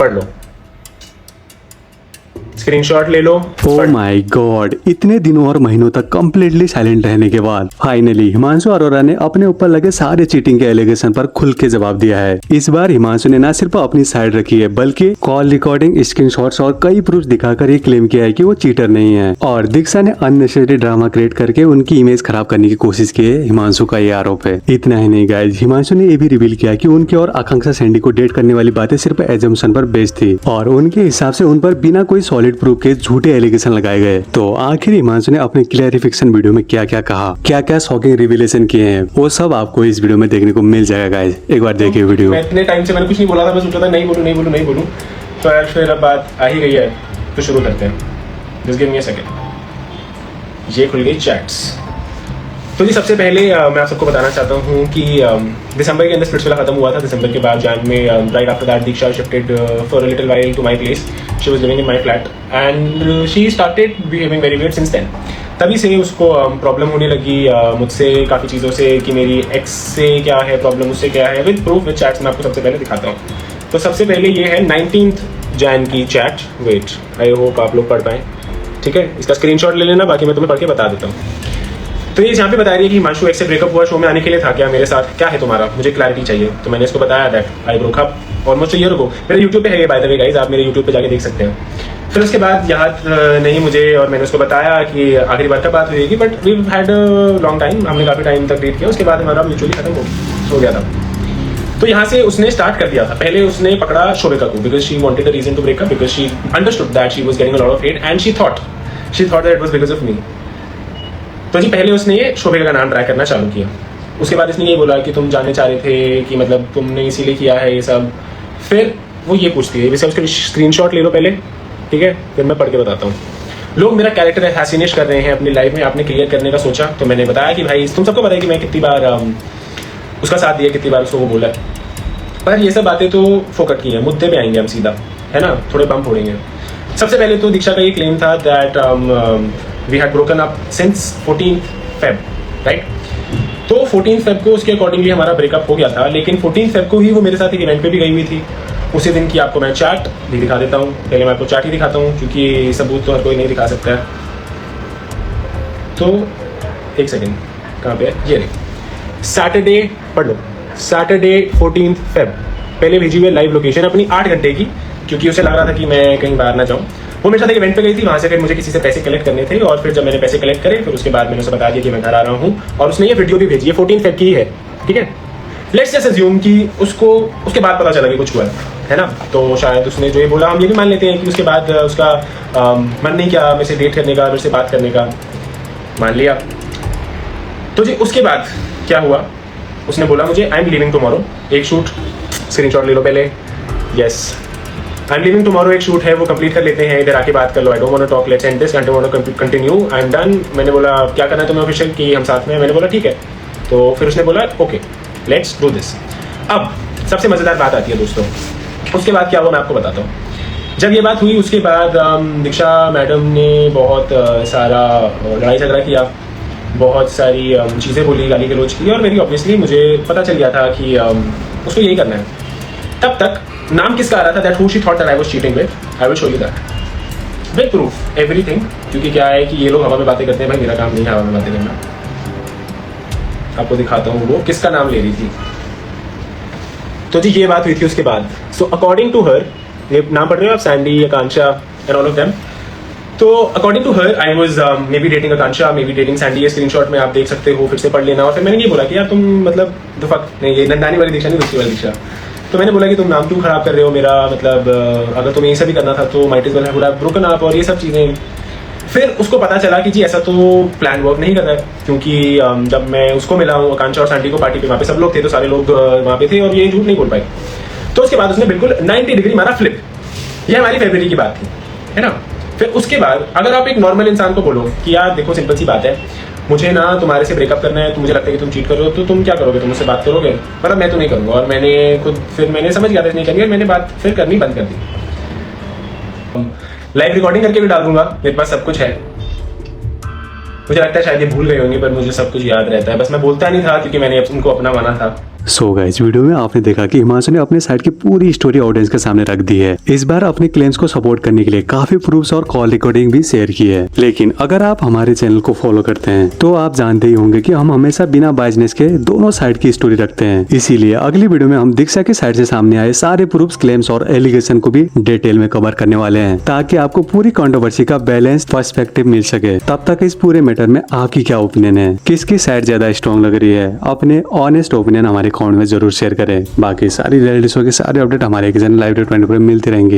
पढ़ लो, स्क्रीनशॉट ले लो। Oh my God, इतने दिनों और महीनों तक कम्प्लीटली साइलेंट रहने के बाद फाइनली हिमांशु अरोरा ने अपने ऊपर लगे सारे चीटिंग के एलिगेशन पर खुल के जवाब दिया है। इस बार हिमांशु ने न सिर्फ अपनी साइड रखी है बल्कि कॉल रिकॉर्डिंग, स्क्रीनशॉट्स और कई प्रूफ दिखाकर ये क्लेम किया है कि वो चीटर नहीं है। और दीक्षा ने अननेसेसरी ड्रामा क्रिएट करके उनकी इमेज खराब करने की कोशिश की है। हिमांशु का ये आरोप है। इतना ही नहीं गाइज, हिमांशु ने ये भी रिवील किया कि उनकी और आकांक्षा सैंडी को डेट करने वाली बातें सिर्फ एजम्पशन पर बेस्ड थी और उनके हिसाब से उन पर बिना कोई सॉलिड प्रूफ के झूठे एलिगेशन लगाए गए। तो आखिर हिमांशु ने अपने क्लैरिफिकेशन वीडियो में क्या क्या कहा, क्या क्या शॉकिंग रिवीलेशन किए हैं, वो सब आपको इस वीडियो में देखने को मिल जाएगा गाइस। एक बार देखिए वीडियो। मैं इतने टाइम से मैंने कुछ नहीं बोला था, मैं सोचा था नहीं बोलूं, तो यार फिर अब बात आ ही गई है तो शुरू करते हैं। Just give me a second. ये खुल गई चैट्स। तो जी सबसे पहले मैं आप सबको बताना चाहता हूँ कि दिसंबर के अंदर स्प्लिट्सविला खत्म हुआ था। दिसंबर के बाद जान में right after that Diksha shifted for a little while to my place. She was living in my flat and she started behaving very weird since then. तभी से उसको प्रॉब्लम होने लगी मुझसे काफ़ी चीज़ों से कि मेरी एक्स से क्या है प्रॉब्लम, उससे क्या है, विद प्रूफ विद चैट्स मैं आपको सबसे पहले दिखाता हूँ। तो सबसे पहले ये है 19 जैन की चैट। वेट, आई होप आप लोग पढ़ पाएँ, ठीक है। इसका स्क्रीनशॉट ले लेना, बाकी मैं तुम्हें पढ़ के बता देता हूँ। तो ये जहाँ पे बता रही है कि हिमांशु एक्स से ब्रेकअप हुआ, शो में आने के लिए था क्या मेरे साथ, क्या है तुम्हारा, मुझे क्लैरिटी चाहिए। तो मैंने इसको बताया that I broke up almost year ago. मेरे यूट्यूब पे है ये बाय द वे गाइस, आप मेरे यूट्यूब पे जाके देख सकते हैं। फिर उसके बाद याद नहीं मुझे, और मैंने उसको बताया कि आखिरी बार कब बात हुई थी, but we had long time, हमने काफ़ी टाइम तक डेट किया। उसके बाद हमारा म्यूचुअली खत्म हो गया था। तो यहाँ से उसने स्टार्ट कर दिया था। पहले उसने पकड़ा शोभिका को because she wanted a reason to break up, because she understood that she was getting a lot of hate and she thought that it was because of me. तो जी पहले उसने ये शोभिका का नाम ट्राई करना चालू किया। उसके बाद इसने ये बोला कि तुम जानने चाह रहे थे कि मतलब तुमने इसीलिए किया है ये सब। फिर वो ये पूछती है, वैसे उसके स्क्रीनशॉट ले लो पहले, ठीक है, फिर मैं पढ़ के बताता हूँ। लोग मेरा कैरेक्टर हैसिनेट कर रहे हैं अपनी लाइफ में, आपने क्लियर करने का सोचा। तो मैंने बताया कि भाई तुम सबको पता है कि मैं कितनी बार उसका साथ दिया, कितनी बार उसको वो बोला। पर ये सब बातें तो फोकट की है, मुद्दे पे आएंगे हम सीधा, है ना, थोड़े बम फोड़ेंगे। सबसे पहले तो दीक्षा का ये क्लेम था that we had broken up since 14 Feb, right. तो 14 फेब को उसके अकॉर्डिंगली हमारा ब्रेकअप हो गया था, लेकिन 14 फेब को ही वो मेरे साथ एक इवेंट पे भी गई हुई थी। उसी दिन की आपको मैं चैट भी दिखा देता हूँ। पहले मैं आपको चैट ही दिखाता हूँ क्योंकि सबूत तो हर कोई नहीं दिखा सकता है। तो एक सेकेंड, कहाँ पे है ये रही। सैटरडे पढ़ लो, सैटरडे 14 फेब पहले भेजी हुई लाइव लोकेशन अपनी 8 घंटे की, क्योंकि उसे लग रहा था कि मैं कहीं बाहर ना जाऊँ। वो मेरे साथ एक इवेंट पे गई थी, वहाँ से फिर मुझे किसी से पैसे कलेक्ट करने थे, और फिर जब मैंने पैसे कलेक्ट करे फिर उसके बाद मैंने उसे बता दिया कि मैं घर आ रहा हूँ, और उसने ये वीडियो भी भेजी है। 14 फेब की ही है, ठीक है। लेट्स जस्ट अज्यूम कि उसको उसके बाद पता चला कि कुछ हुआ है ना, तो शायद उसने जो ये बोला हम ये भी मान लेते हैं कि उसके बाद उसका मन नहीं किया मेरे से डेट करने का, मेरे से बात करने का, मान लिया। तो जी उसके बाद क्या हुआ, उसने बोला मुझे आई एम लिविंग टुमारो, एक शूट, स्क्रीनशॉट ले लो पहले, yes I am living tomorrow एक शूट है, वो कंप्लीट कर लेते हैं, इधर आके बात कर लो, I don't want to talk, let's end this, I don't want to continue, I am done. मैंने बोला क्या करना है तुम्हें ऑफिशियल कि हम साथ में, मैंने बोला ठीक है। तो फिर उसने बोला ओके लेट्स डू दिस। अब सबसे मज़ेदार बात आती है दोस्तों, उसके बाद क्या हुआ मैं आपको बताता हूँ। जब ये बात हुई उसके बाद दीक्षा मैडम ने बहुत सारा लड़ाई झगड़ा किया, बहुत सारी चीज़ें बोली, गाली गलौज की, और मेरी ऑब्वियसली मुझे पता चल गया था कि उसको यही करना है। तब तक नाम किसका आ रहा था, that who she thought that I was cheating with, I will show you that with proof everything. क्योंकि क्या है कि ये लोग हवा में बातें करते हैं, भाई मेरा काम नहीं है हवा में बातें करना। आपको दिखाता हूँ वो किसका नाम ले रही थी। तो जी ये बात हुई थी उसके बाद। सो अकॉर्डिंग टू हर, ये नाम पढ़ रहे हो आप, Sandy, Akanksha and all of them. तो according to her I was maybe dating Akanksha, maybe dating Sandy. ये स्क्रीनशॉट में आप देख सकते हो, फिर से पढ़ लेना। और फिर मैंने ये बोला कि यार तुम मतलब द फक, नहीं ये नंदानी वाली दीक्षा नहीं, दूसरी वाली दीक्षा। तो मैंने बोला कि तुम नाम क्यों खराब कर रहे हो मेरा, मतलब अगर तुम्हें ये सब भी करना था तो might as well have broken up और ये सब चीज़ें। फिर उसको पता चला कि जी ऐसा तो प्लान वर्क नहीं कर रहा है, क्योंकि जब मैं उसको मिला हूँ आकांक्षा और सैंडी को पार्टी पे, वहाँ पे सब लोग थे, तो सारे लोग वहाँ पे थे और ये झूठ नहीं बोल पाए। तो उसके बाद उसने बिल्कुल 90 डिग्री मारा फ्लिप। ये हमारी फरवरी की बात थी, है ना। फिर उसके बाद अगर आप एक नॉर्मल इंसान को बोलो कि यार देखो सिंपल सी बात है, मुझे ना तुम्हारे से ब्रेकअप करना है, तो मुझे लगता है कि तुम चीट कर रहे हो, तो तुम क्या करोगे, तुम मुझसे बात करोगे, मतलब मैं तो नहीं करूँगा। और मैंने खुद फिर मैंने समझ गया था नहीं करनी, और मैंने बात फिर करनी बंद कर दी। लाइव रिकॉर्डिंग करके भी डाल दूंगा, मेरे पास सब कुछ है। मुझे लगता है शायद ये भूल गए होंगे, पर मुझे सब कुछ याद रहता है, बस मैं बोलता नहीं था क्योंकि मैंने उनको अपना माना था। सो गाइस, वीडियो में आपने देखा कि हिमांशु ने अपने साइड की पूरी स्टोरी ऑडियंस के सामने रख दी है। इस बार अपने क्लेम्स को सपोर्ट करने के लिए काफी प्रूफ्स और कॉल रिकॉर्डिंग भी शेयर की है। लेकिन अगर आप हमारे चैनल को फॉलो करते हैं तो आप जानते ही होंगे कि हम हमेशा बिना बायसनेस के दोनों साइड की स्टोरी रखते हैं। इसीलिए अगली वीडियो में हम दीक्षा की साइड से सामने आए सारे प्रूफ्स, क्लेम्स और एलिगेशन को भी डिटेल में कवर करने वाले हैं, ताकि आपको पूरी कंट्रोवर्सी का बैलेंस पर्सपेक्टिव मिल सके। तब तक इस पूरे मैटर में आपकी क्या ओपिनियन है, किसकी साइड ज्यादा स्ट्रॉन्ग लग रही है, अपने ऑनेस्ट ओपिनियन हमारे कमेंट में जरूर शेयर करें। बाकी सारी रियलिटी शो के सारे अपडेट हमारे चैनल लाइव 24 पर मिलते रहेंगे।